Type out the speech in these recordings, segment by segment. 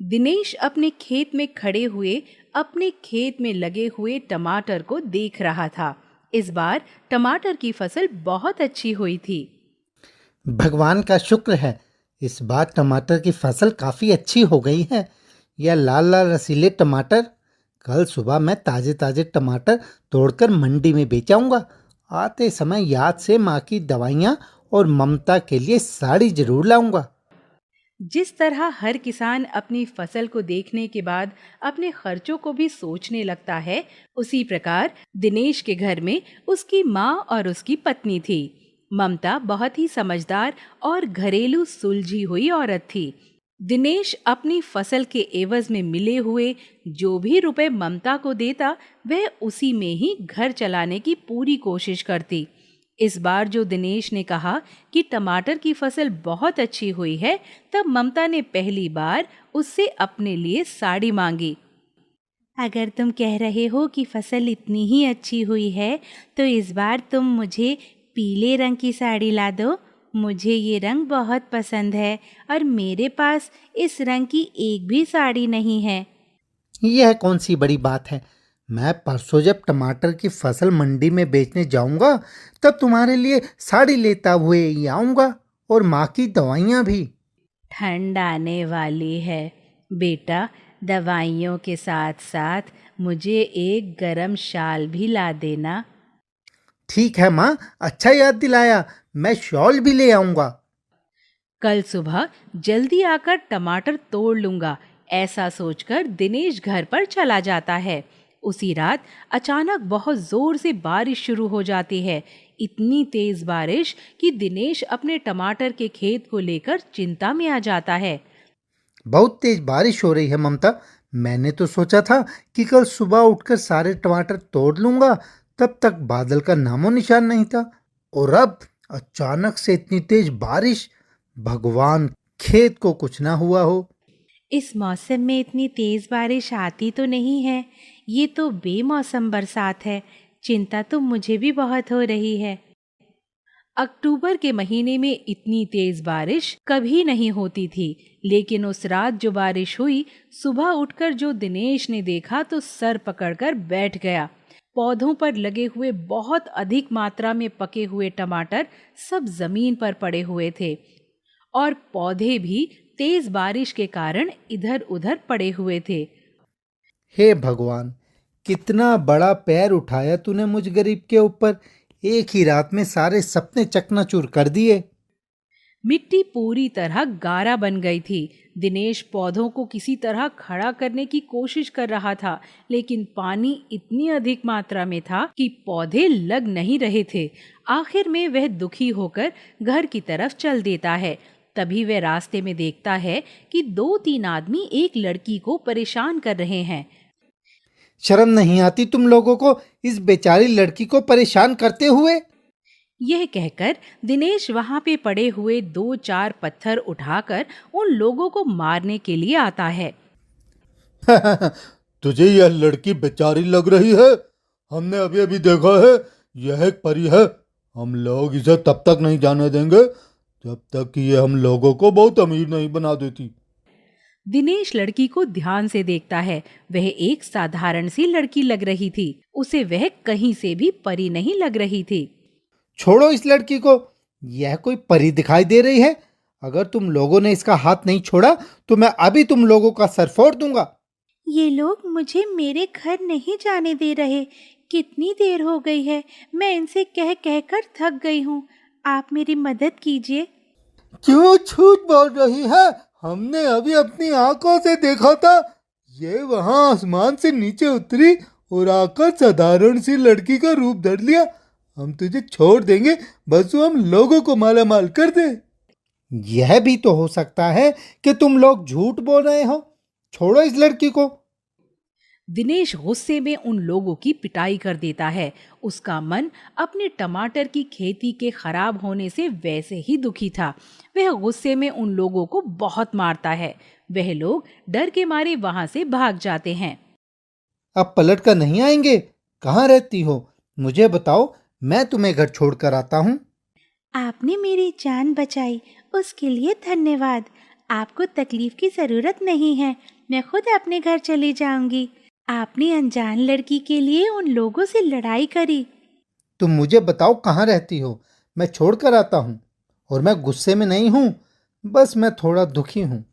दिनेश अपने खेत में खड़े हुए अपने खेत में लगे हुए टमाटर को देख रहा था। इस बार टमाटर की फसल बहुत अच्छी हुई थी। भगवान का शुक्र है, इस बार टमाटर की फसल काफी अच्छी हो गई है। यह लाल लाल रसीले टमाटर, कल सुबह मैं ताजे ताजे टमाटर तोड़कर मंडी में बेचाऊंगा। आते समय याद से माँ की दवाइयाँ और ममता के लिए साड़ी जरूर लाऊंगा। जिस तरह हर किसान अपनी फसल को देखने के बाद अपने खर्चों को भी सोचने लगता है, उसी प्रकार दिनेश के घर में उसकी माँ और उसकी पत्नी थी। ममता बहुत ही समझदार और घरेलू सुलझी हुई औरत थी। दिनेश अपनी फसल के एवज में मिले हुए जो भी रुपए ममता को देता, वह उसी में ही घर चलाने की पूरी कोशिश करती। इस बार जो दिनेश ने कहा कि टमाटर की फसल बहुत अच्छी हुई है, तब ममता ने पहली बार उससे अपने लिए साड़ी मांगी। अगर तुम कह रहे हो कि फसल इतनी ही अच्छी हुई है, तो इस बार तुम मुझे पीले रंग की साड़ी ला दो। मुझे ये रंग बहुत पसंद है और मेरे पास इस रंग की एक भी साड़ी नहीं है। यह कौन सी बड़ी बात है। मैं परसों जब टमाटर की फसल मंडी में बेचने जाऊंगा, तब तुम्हारे लिए साड़ी लेता हुए ही आऊंगा, और माँ की दवाइयाँ भी। ठंड आने वाली है बेटा, दवाइयों के साथ साथ मुझे एक गरम शाल भी ला देना। ठीक है माँ, अच्छा याद दिलाया, मैं शॉल भी ले आऊंगा। कल सुबह जल्दी आकर टमाटर तोड़ लूंगा, ऐसा सोचकर दिनेश घर पर चला जाता है। उसी रात अचानक बहुत जोर से बारिश शुरू हो जाती है। इतनी तेज बारिश कि दिनेश अपने टमाटर के खेत को लेकर चिंता में आ जाता है। बहुत तेज बारिश हो रही है ममता। मैंने तो सोचा था कि कल सुबह उठकर सारे टमाटर तोड़ लूंगा, तब तक बादल का नामो निशान नहीं था। और अब अचानक से इतनी तेज बारिश, भगवान खेत को कुछ ना हुआ हो। इस मौसम में इतनी तेज बारिश आती तो नहीं है। ये तो बेमौसम बरसात है। चिंता तो मुझे भी बहुत हो रही है। अक्टूबर के महीने में इतनी तेज बारिश कभी नहीं होती थी, लेकिन उस रात जो बारिश हुई, सुबह उठकर जो दिनेश ने देखा तो सर पकड़कर बैठ गया। पौधों पर लगे हुए बहुत अधिक मात्रा में पके हुए टमाटर सब जमीन पर पड़े हुए थे, और पौधे भी तेज बारिश के कारण इधर उधर पड़े हुए थे। हे भगवान, कितना बड़ा पैर उठाया तूने मुझ गरीब के ऊपर। एक ही रात में सारे सपने चकनाचूर कर दिए। मिट्टी पूरी तरह गारा बन गई थी। दिनेश पौधों को किसी तरह खड़ा करने की कोशिश कर रहा था, लेकिन पानी इतनी अधिक मात्रा में था कि पौधे लग नहीं रहे थे। आखिर में वह दुखी होकर घर की तरफ चल देता है। तभी वह रास्ते में देखता है कि दो तीन आदमी एक लड़की को परेशान कर रहे हैं। शर्म नहीं आती तुम लोगों को इस बेचारी लड़की को परेशान करते हुए। यह कहकर दिनेश वहां पे पड़े हुए दो चार पत्थर उठाकर उन लोगों को मारने के लिए आता है। तुझे यह लड़की बेचारी लग रही है? हमने अभी अभी देखा है, यह एक परी है। हम लोग इसे तब तक नहीं जाने देंगे जब तक कि ये हम लोगों को बहुत अमीर नहीं बना देती। दिनेश लड़की को ध्यान से देखता है। वह एक साधारण सी लड़की लग रही थी। उसे वह कहीं से भी परी नहीं लग रही थी। छोड़ो इस लड़की को, यह कोई परी दिखाई दे रही है। अगर तुम लोगों ने इसका हाथ नहीं छोड़ा तो मैं अभी तुम लोगों का सर फोड़ दूंगा। ये लोग मुझे मेरे घर नहीं जाने दे रहे। कितनी देर हो गई है, मैं इनसे कह कहकर थक गई हूँ। आप मेरी मदद कीजिए। क्यों झूठ बोल रही है? हमने अभी अपनी आंखों से देखा था। ये वहां आसमान से नीचे उतरी और आकर साधारण सी लड़की का रूप धर लिया। हम तुझे छोड़ देंगे, बस तू हम लोगों को माला माल कर दे। यह भी तो हो सकता है कि तुम लोग झूठ बोल रहे हो। छोड़ो इस लड़की को। दिनेश गुस्से में उन लोगों की पिटाई कर देता है। उसका मन अपने टमाटर की खेती के खराब होने से वैसे ही दुखी था। वह गुस्से में उन लोगों को बहुत मारता है। वह लोग डर के मारे वहां से भाग जाते हैं। अब पलट कर नहीं आएंगे? कहाँ रहती हो? मुझे बताओ, मैं तुम्हें घर छोड़कर आता हूँ। आपने मेरी जान बचाई, उसके लिए धन्यवाद। आपको तकलीफ की जरूरत नहीं है, मैं खुद अपने घर चली जाऊंगी। आपने अनजान लड़की के लिए उन लोगों से लड़ाई करी। तुम मुझे बताओ कहाँ रहती हो, मैं छोड़ कर आता हूँ। और मैं गुस्से में नहीं हूँ, बस मैं थोड़ा दुखी हूँ।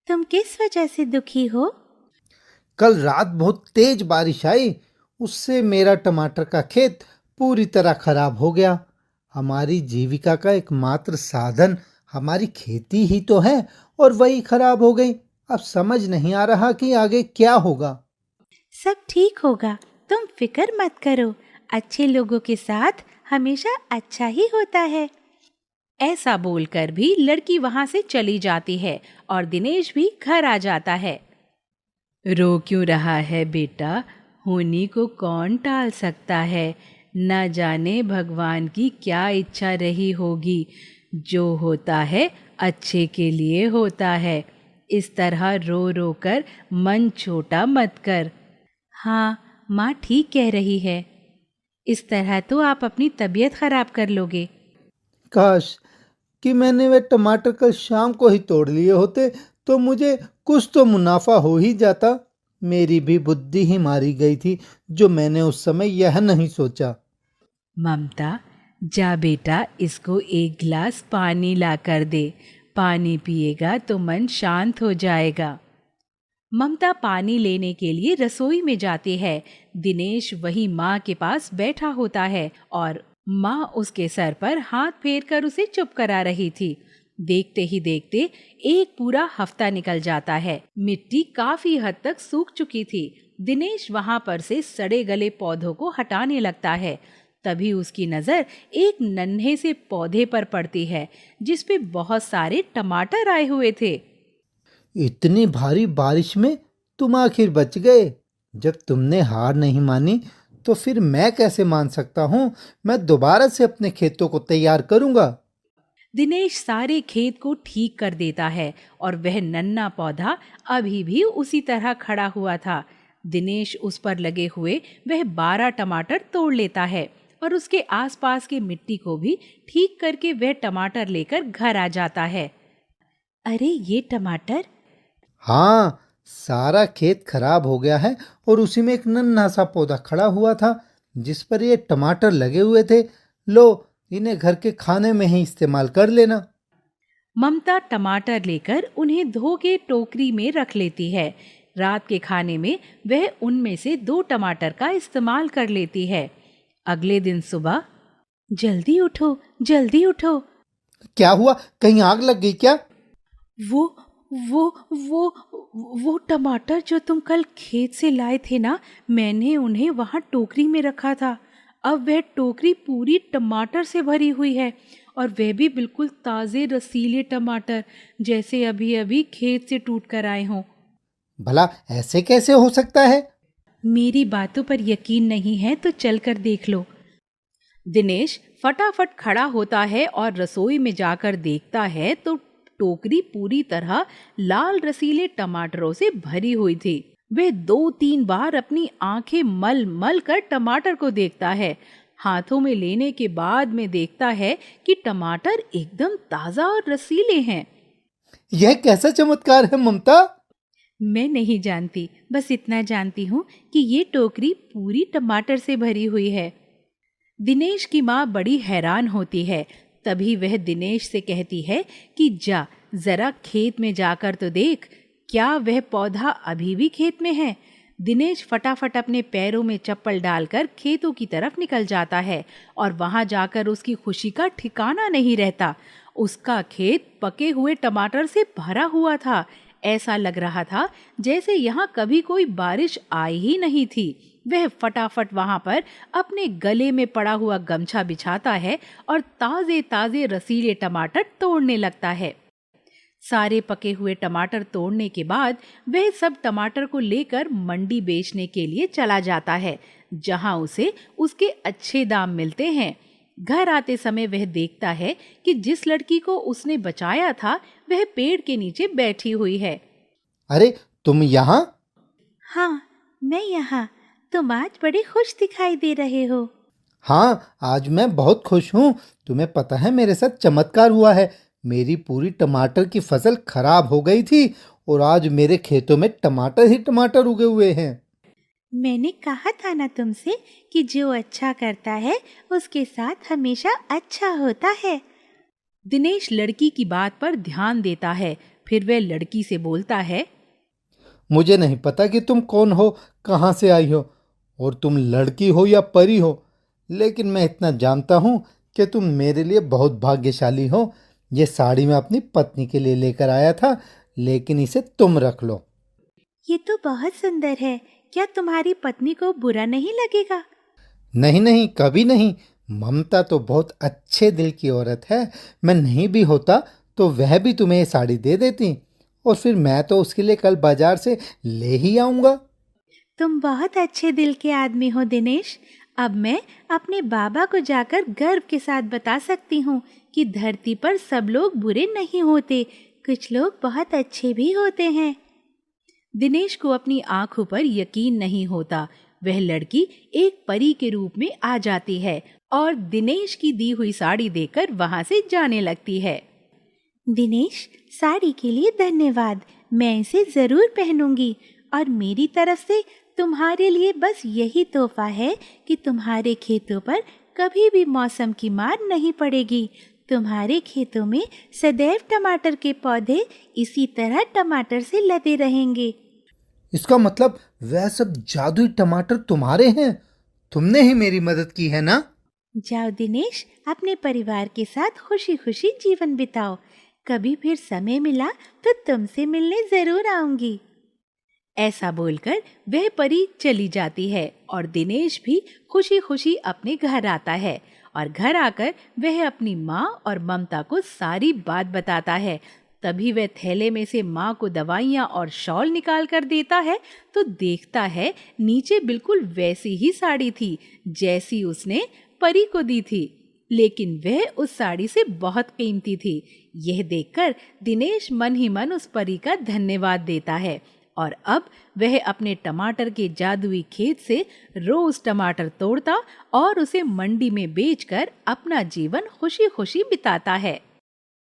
तुम किस वजह से दुखी हो? कल रात बहुत तेज बारिश आई, उससे मेरा टमाटर का खेत पूरी तरह खराब हो गया। हमारी जीविका का एकमात्र साधन हमारी खेती ही तो है, और वही खराब हो गई। अब समझ नहीं आ रहा कि आगे क्या होगा। सब ठीक होगा, तुम फिक्र मत करो। अच्छे लोगों के साथ हमेशा अच्छा ही होता है। ऐसा बोलकर भी लड़की वहां से चली जाती है और दिनेश भी घर आ जाता है। रो क्यों रहा है बेटा? होनी को कौन टाल सकता है? न जाने भगवान की क्या इच्छा रही होगी। जो होता है अच्छे के लिए होता है। इस तरह रो रो कर मन छोटा मत कर। हाँ, माँ ठीक कह रही है। इस तरह तो आप अपनी तबीयत खराब कर लोगे। काश कि मैंने वे टमाटर कल शाम को ही तोड़ लिए होते, तो मुझे कुछ तो मुनाफा हो ही जाता। मेरी भी बुद्धि ही मारी गई थी, जो मैंने उस समय यह नहीं सोचा। ममता, जा बेटा, इसको एक गिलास पानी ला कर दे। पानी पिएगा तो मन शांत हो जाएगा। ममता पानी लेने के लिए रसोई में जाती है। दिनेश वही माँ के पास बैठा होता है और माँ उसके सर पर हाथ फेर कर उसे चुप करा रही थी। देखते ही देखते एक पूरा हफ्ता निकल जाता है। मिट्टी काफी हद तक सूख चुकी थी। दिनेश वहां पर से सड़े गले पौधों को हटाने लगता है। तभी उसकी नजर एक नन्हे से पौधे पर पड़ती है, जिसपे बहुत सारे टमाटर आए हुए थे। इतनी भारी बारिश में तुम आखिर बच गए। जब तुमने हार नहीं मानी, तो फिर मैं कैसे मान सकता हूँ। मैं दोबारा से अपने खेतों को तैयार करूंगा। दिनेश सारे खेत को ठीक कर देता है और वह नन्हा पौधा अभी भी उसी तरह खड़ा हुआ था। दिनेश उस पर लगे हुए वह 12 टमाटर तोड़ लेता है और उसके आसपास की मिट्टी को भी ठीक करके वह टमाटर लेकर घर आ जाता है। अरे ये टमाटर! हाँ, सारा खेत खराब हो गया है, और उसी में एक नन्हा सा पौधा खड़ा हुआ था, जिस पर ये टमाटर लगे हुए थे। लो, इन्हें घर के खाने में ही इस्तेमाल कर लेना। ममता टमाटर लेकर उन्हें धो के टोकरी में रख लेती है। रात के खाने में वह उनमें से 2 टमाटर का इस्तेमाल कर लेती है। अगले दिन सुबह, जल्दी उठो, जल्दी उठो। क्या हुआ, कहीं आग लग गई क्या? वो वो वो टमाटर जो तुम कल खेत से लाए थे ना, मैंने उन्हें वहां टोकरी में रखा था। अब वह टोकरी पूरी टमाटर से भरी हुई है, और वह भी बिल्कुल ताजे रसीले टमाटर, जैसे अभी अभी खेत से टूट कर आए हों। भला ऐसे कैसे हो सकता है? मेरी बातों पर यकीन नहीं है तो चलकर देख लो। दिनेश फटाफट खड़ा होता है और रसोई में जाकर देखता है तो टोकरी पूरी तरह लाल रसीले टमाटरों से भरी हुई थी। वह 2-3 बार अपनी आंखें मल मल कर टमाटर को देखता है। हाथों में लेने के बाद में देखता है कि टमाटर एकदम ताजा और रसीले हैं। यह कैसा चमत्कार है ममता? मैं नहीं जानती, बस इतना जानती हूँ कि ये टोकरी पूरी टमाटर से भरी हुई है। दिनेश की माँ बड़ी हैरान होती है। तभी वह दिनेश से कहती है कि जा जरा खेत में जाकर तो देख, क्या वह पौधा अभी भी खेत में है। दिनेश फटाफट अपने पैरों में चप्पल डालकर खेतों की तरफ निकल जाता है और वहां जाकर उसकी खुशी का ठिकाना नहीं रहता। उसका खेत पके हुए टमाटर से भरा हुआ था। ऐसा लग रहा था जैसे यहाँ कभी कोई बारिश आई ही नहीं थी। वह फटाफट वहां पर अपने गले में पड़ा हुआ गमछा बिछाता है और ताजे ताजे रसीले टमाटर तोड़ने लगता है। सारे पके हुए टमाटर तोड़ने के बाद वह सब टमाटर को लेकर मंडी बेचने के लिए चला जाता है, जहां उसे उसके अच्छे दाम मिलते हैं। घर आते समय वह देखता है कि जिस लड़की को उसने बचाया था वह पेड़ के नीचे बैठी हुई है। अरे, तुम यहाँ? हाँ, मैं यहाँ। तुम आज बड़े खुश दिखाई दे रहे हो। हाँ, आज मैं बहुत खुश हूँ। तुम्हें पता है मेरे साथ चमत्कार हुआ है। मेरी पूरी टमाटर की फसल खराब हो गई थी और आज मेरे खेतों में टमाटर ही टमाटर उगे हुए हैं। मैंने कहा था ना तुमसे कि जो अच्छा करता है उसके साथ हमेशा अच्छा होता है। दिनेश लड़की की बात पर ध्यान देता है। फिर वह लड़की से बोलता है, मुझे नहीं पता कि तुम कौन हो, कहाँ से आई हो और तुम लड़की हो या परी हो, लेकिन मैं इतना जानता हूँ कि तुम मेरे लिए बहुत भाग्यशाली हो। ये साड़ी मैं अपनी पत्नी के लिए लेकर आया था, लेकिन इसे तुम रख लो। ये तो बहुत सुंदर है। क्या तुम्हारी पत्नी को बुरा नहीं लगेगा? नहीं नहीं, कभी नहीं। ममता तो बहुत अच्छे दिल की औरत है। मैं नहीं भी होता तो वह भी तुम्हें ये साड़ी दे देती और फिर मैं तो उसके लिए कल बाजार से ले ही आऊंगा। तुम बहुत अच्छे दिल के आदमी हो दिनेश। अब मैं अपने बाबा को जाकर गर्व के साथ बता सकती हूँ कि धरती पर सब लोग बुरे नहीं होते, कुछ लोग बहुत अच्छे भी होते हैं। दिनेश को अपनी आंखों पर यकीन नहीं होता। वह लड़की एक परी के रूप में आ जाती है और दिनेश की दी हुई साड़ी देकर वहां से जाने लगती है। दिनेश, साड़ी के लिए धन्यवाद। मैं इसे जरूर पहनूंगी और मेरी तरफ से तुम्हारे लिए बस यही तोहफा है कि तुम्हारे खेतों पर कभी भी मौसम की मार नहीं पड़ेगी। तुम्हारे खेतों में सदैव टमाटर के पौधे इसी तरह टमाटर से लदे रहेंगे। इसका मतलब वह सब जादुई टमाटर तुम्हारे हैं। तुमने ही मेरी मदद की है ना? जाओ दिनेश, अपने परिवार के साथ खुशी खुशी जीवन बिताओ। कभी फिर समय मिला तो तुमसे मिलने जरूर आऊंगी। ऐसा बोलकर वह परी चली जाती है और दिनेश भी खुशी खुशी अपने घर आता है और घर आकर वह अपनी माँ और ममता को सारी बात बताता है। तभी वह थैले में से माँ को दवाइयाँ और शॉल निकाल कर देता है तो देखता है नीचे बिल्कुल वैसी ही साड़ी थी जैसी उसने परी को दी थी, लेकिन वह उस साड़ी से बहुत कीमती थी। यह देखकर दिनेश मन ही मन उस परी का धन्यवाद देता है और अब वह अपने टमाटर के जादुई खेत से रोज टमाटर तोड़ता और उसे मंडी में बेचकर अपना जीवन खुशी खुशी बिताता है।